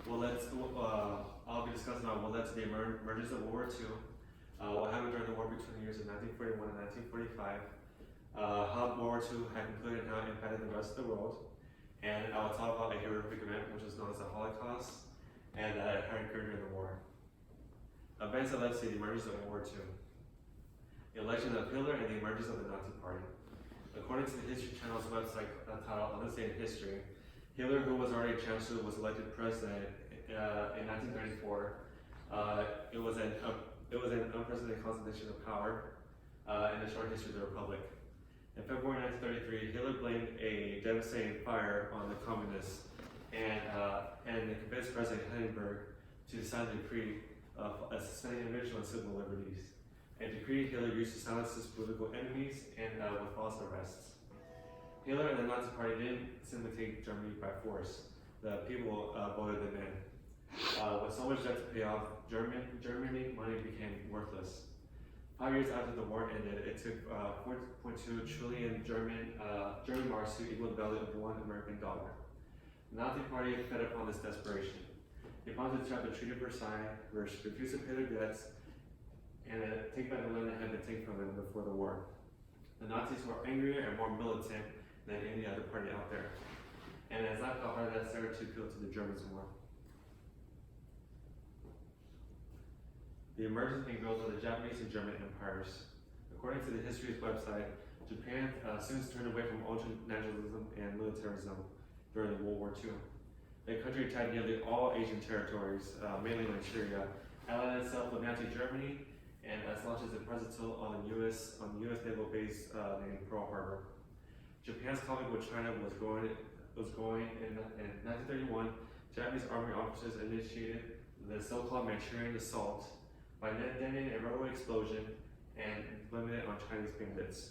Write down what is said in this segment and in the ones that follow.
I'll be discussing about what led to the emergence of World War II, what happened during the war between the years of 1941 and 1945, how World War II had concluded and how it impacted the rest of the world, and I will talk about a horrific event which is known as the Holocaust, and that occurred during the war. Events that led to the emergence of World War II. The election of Hitler and the emergence of the Nazi Party. According to the History Channel's website titled On This Day in History, Hitler, who was already chancellor, was elected president in 1934. It was an unprecedented concentration of power in the short history of the Republic. In February 1933, Hitler blamed a devastating fire on the communists and convinced President Hindenburg to sign the decree of suspending individual and civil liberties. A decree Hitler used to silence his political enemies and with false arrests. Hitler and the Nazi Party didn't simply take Germany by force. The people voted them in. With so much debt to pay off, Germany money became worthless. 5 years after the war ended, it took 4.2 trillion German marks to equal the value of $1 American dollar. The Nazi Party fed upon this desperation. They wanted to trap the Treaty of Versailles, refused to pay their debts, and take back the land that had been taken from them before the war. The Nazis were angrier and more militant than any other party out there. And it's not how hard that's ever to appeal to the Germans more. The emergence and growth of the Japanese and German empires. According to the History's website, Japan soon turned away from ultra-nationalism and militarism during World War II. The country attacked nearly all Asian territories, mainly Manchuria, allied itself with Nazi Germany, and launched its reprisal on the U.S. naval base named Pearl Harbor. Japan's conflict with China was growing in 1931. Japanese army officers initiated the so-called Manchurian assault by detonating a railway explosion and implemented it on Chinese bandits.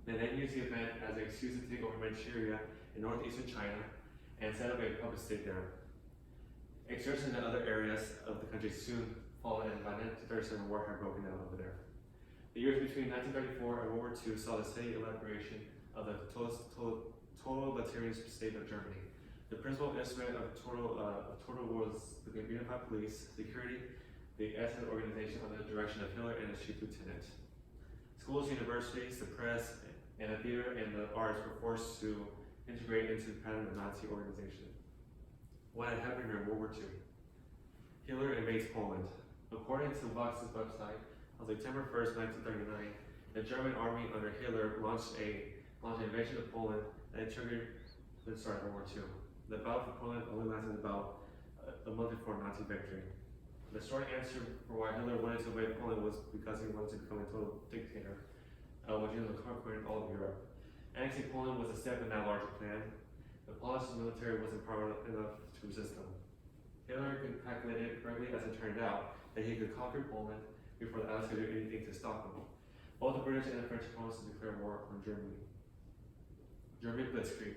They then used the event as an excuse to take over Manchuria in northeastern China and set up a puppet state there. Exertions in other areas of the country soon followed, and by 1937 war had broken out over there. The years between 1934 and World War II saw the steady elaboration of the totalitarian state of Germany. The principal instrument of total was the unified police, security, the SS organization under the direction of Hitler and his chief lieutenant. Schools, universities, the press, and the theater and the arts were forced to integrate into the pattern of Nazi organization. What had happened during World War II? Hitler invades Poland. According to Vox's website, on September 1st, 1939, the German army under Hitler launched an invasion of Poland that triggered the start of World War II. The battle for Poland only lasted about a month before Nazi victory. The short answer for why Hitler wanted to invade Poland was because he wanted to become a total dictator, which ended up conquering all of Europe. Annexing Poland was a step in that larger plan. The Polish military wasn't powerful enough to resist them. Hitler calculated correctly, as it turned out, that he could conquer Poland before the Allies could do anything to stop him. Both the British and the French promised to declare war on Germany. German Blitzkrieg.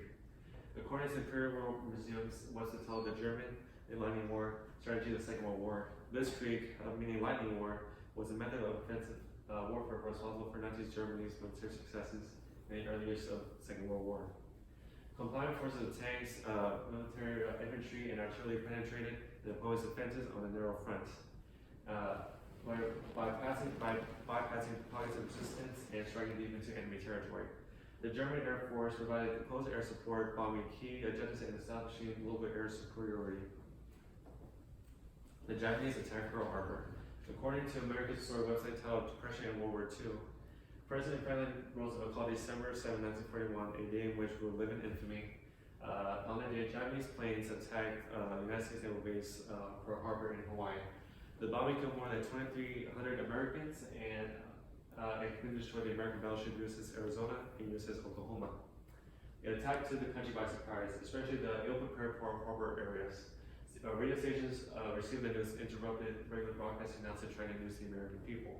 According to Imperial Museum's was to tell the German lightning war strategy of the Second World War. Blitzkrieg, meaning lightning war, was a method of offensive warfare responsible for Nazi Germany's military successes in the early years of the Second World War. Combined forces of tanks, military infantry, and artillery penetrated the opponent's defenses on a narrow front. Bypassing pockets of resistance and striking deep into enemy territory. The German Air Force provided close air support, bombing key objectives and establishing global air superiority. The Japanese attacked Pearl Harbor. According to American story website titled Depression in World War II, President Franklin Roosevelt called December 7, 1941 a day in which we will live in infamy. On that day, Japanese planes attacked the United States Naval Base Pearl Harbor in Hawaii. The bombing killed more than 2,300 Americans and it could destroy the American battleship USS Arizona and USS Oklahoma. It attacked to the country by surprise, especially the ill-prepared Pearl Harbor areas. Radio stations received the news, interrupted regular broadcasting announced to try to news the American people.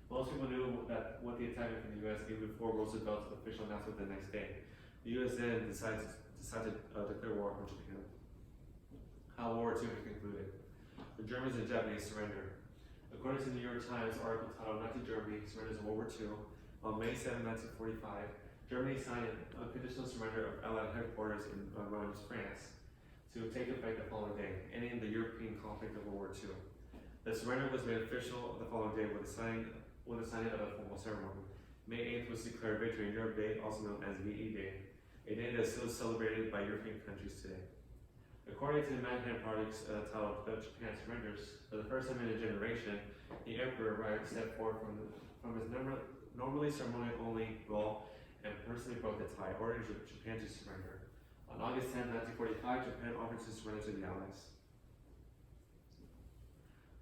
Most people knew that what the attack meant from the U.S. even before Roosevelt's official announcement the next day. The U.S. then decided to declare war on Japan. How World War II concluded. The Germans and Japanese surrender. According to the New York Times article titled Nazi Germany Surrenders in World War II, on May 7, 1945, Germany signed an unconditional surrender of Allied headquarters in Reims, France. to take effect the following day, ending the European conflict of World War II. The surrender was made official the following day with the signing of a formal ceremony. May 8th was declared Victory in Europe Day, also known as VE Day, a day that is still celebrated by European countries today. According to the Manhattan Project's titled Japan Surrenders, for the first time in a generation, the Emperor stepped forward from his normally ceremonial-only role and personally broke the tie, ordering Japan to surrender. On August 10, 1945, Japan offered to surrender to the Allies.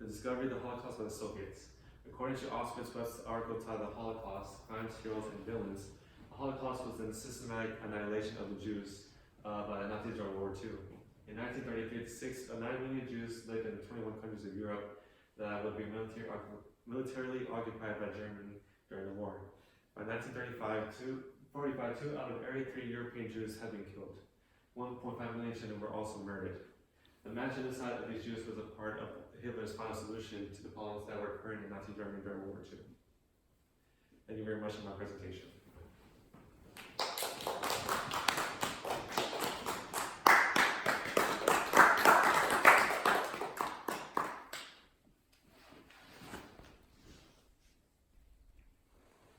The discovery of the Holocaust by the Soviets. According to Auschwitz-West's article titled The Holocaust, Crimes, Heroes, and Villains, the Holocaust was the systematic annihilation of the Jews by the Nazis during World War II. In 1936, 9 million Jews lived in 21 countries of Europe that would be militarily occupied by Germany during the war. By 1945, 2 out of every 3 European Jews had been killed. 1.5 million children were also murdered. The mass genocide of these Jews was a part of Hitler's final solution to the problems that were occurring in Nazi Germany during World War II. Thank you very much for my presentation.